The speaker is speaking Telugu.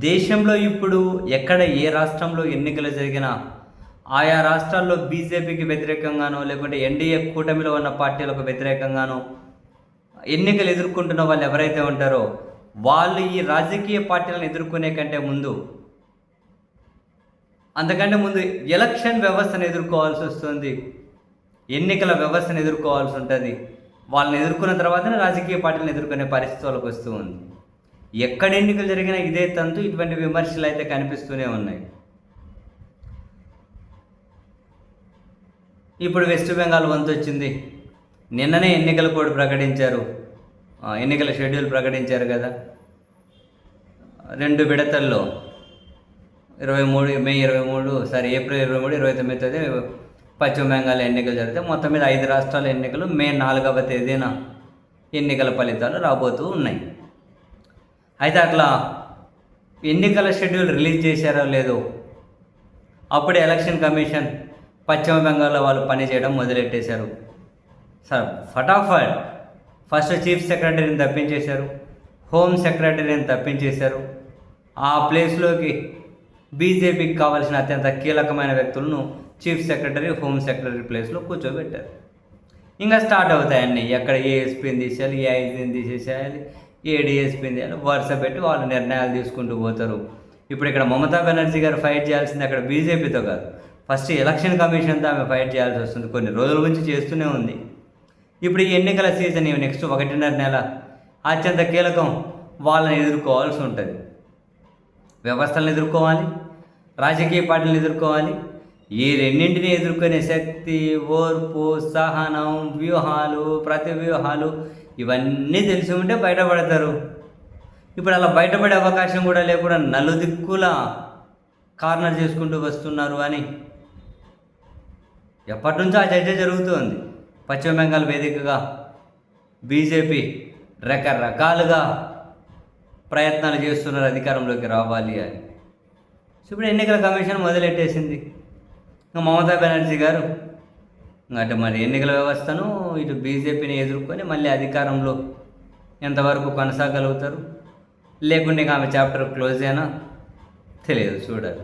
దేశంలో ఇప్పుడు ఎక్కడ ఏ రాష్ట్రంలో ఎన్నికలు జరిగినా ఆయా రాష్ట్రాల్లో బీజేపీకి వ్యతిరేకంగానో లేకుంటే ఎన్డీఏ కూటమిలో ఉన్న పార్టీలకు వ్యతిరేకంగానో ఎన్నికలు ఎదుర్కొంటున్న వాళ్ళు ఎవరైతే ఉంటారో వాళ్ళు ఈ రాజకీయ పార్టీలను ఎదుర్కొనే కంటే ముందు అంతకంటే ముందు ఎలక్షన్ వ్యవస్థను ఎదుర్కోవాల్సి వస్తుంది, ఎన్నికల వ్యవస్థను ఎదుర్కోవాల్సి ఉంటుంది. వాళ్ళని ఎదుర్కొన్న తర్వాతనే రాజకీయ పార్టీలను ఎదుర్కొనే పరిస్థితి వాళ్ళకి వస్తూ ఉంది. ఎక్కడ ఎన్నికలు జరిగినా ఇదే తంతు, ఇటువంటి విమర్శలు అయితే కనిపిస్తూనే ఉన్నాయి. ఇప్పుడు వెస్ట్ బెంగాల్ వంతు వచ్చింది. నిన్ననే ఎన్నికల కోడ్ ప్రకటించారు, ఎన్నికల షెడ్యూల్ ప్రకటించారు కదా. 2 విడతల్లో ఏప్రిల్ 23, 29 పశ్చిమ బెంగాల్ ఎన్నికలు జరిగితే మొత్తం మీద 5 రాష్ట్రాల ఎన్నికలు మే 4వ తేదీన ఎన్నికల ఫలితాలు రాబోతూ ఉన్నాయి. అయితే అట్లా ఎన్నికల షెడ్యూల్ రిలీజ్ చేశారో లేదో అప్పుడే ఎలక్షన్ కమిషన్ పశ్చిమ బెంగాల్లో వాళ్ళు పనిచేయడం మొదలెట్టేశారు. సార్ ఫటాఫట్ ఫస్ట్ చీఫ్ సెక్రటరీని తప్పించేశారు, హోమ్ సెక్రటరీని తప్పించేశారు. ఆ ప్లేస్లోకి బీజేపీకి కావాల్సిన అత్యంత కీలకమైన వ్యక్తులను చీఫ్ సెక్రటరీ, హోమ్ సెక్రటరీ ప్లేస్లో కూర్చోబెట్టారు. ఇంకా స్టార్ట్ అవుతాయన్నీ, ఎక్కడ ఏఎస్పీని తీసేయాలి, ఏఐజీని తీసేసేయాలి, ఏడీఎస్పీని తీయాలి, వరుస పెట్టి వాళ్ళు నిర్ణయాలు తీసుకుంటూ పోతారు. ఇప్పుడు ఇక్కడ మమతా బెనర్జీ గారు ఫైట్ చేయాల్సింది అక్కడ బీజేపీతో కాదు, ఫస్ట్ ఎలక్షన్ కమిషన్తో ఆమె ఫైట్ చేయాల్సి వస్తుంది. కొన్ని రోజుల నుంచి చేస్తూనే ఉంది. ఇప్పుడు ఈ ఎన్నికల సీజన్ నెక్స్ట్ 1.5 నెల అత్యంత కీలకం. వాళ్ళని ఎదుర్కోవాల్సి ఉంటుంది, వ్యవస్థలను ఎదుర్కోవాలి, రాజకీయ పార్టీలను ఎదుర్కోవాలి. ఈ రెండింటిని ఎదుర్కొనే శక్తి, ఓర్పు, సహనం, వ్యూహాలు, ప్రతివ్యూహాలు ఇవన్నీ తెలిసి ఉంటే బయటపడతారు. ఇప్పుడు అలా బయటపడే అవకాశం కూడా లేకుండా నలుదిక్కుల కార్నర్ చేసుకుంటూ వస్తున్నారు అని ఎప్పటి నుంచో ఆ చర్చ జరుగుతుంది. పశ్చిమ బెంగాల్ వేదికగా బీజేపీ రకరకాలుగా ప్రయత్నాలు చేస్తున్నారు అధికారంలోకి రావాలి అని. ఇప్పుడు ఎన్నికల కమిషన్ మొదలెట్టేసింది. మమతా బెనర్జీ గారు అటు మరి ఎన్నికల వ్యవస్థను ఇటు బీజేపీని ఎదుర్కొని మళ్ళీ అధికారంలో ఎంతవరకు కొనసాగలుగుతారు, లేకుంటే ఆమె చాప్టర్ క్లోజ్ అయినా తెలియదు, చూడాలి.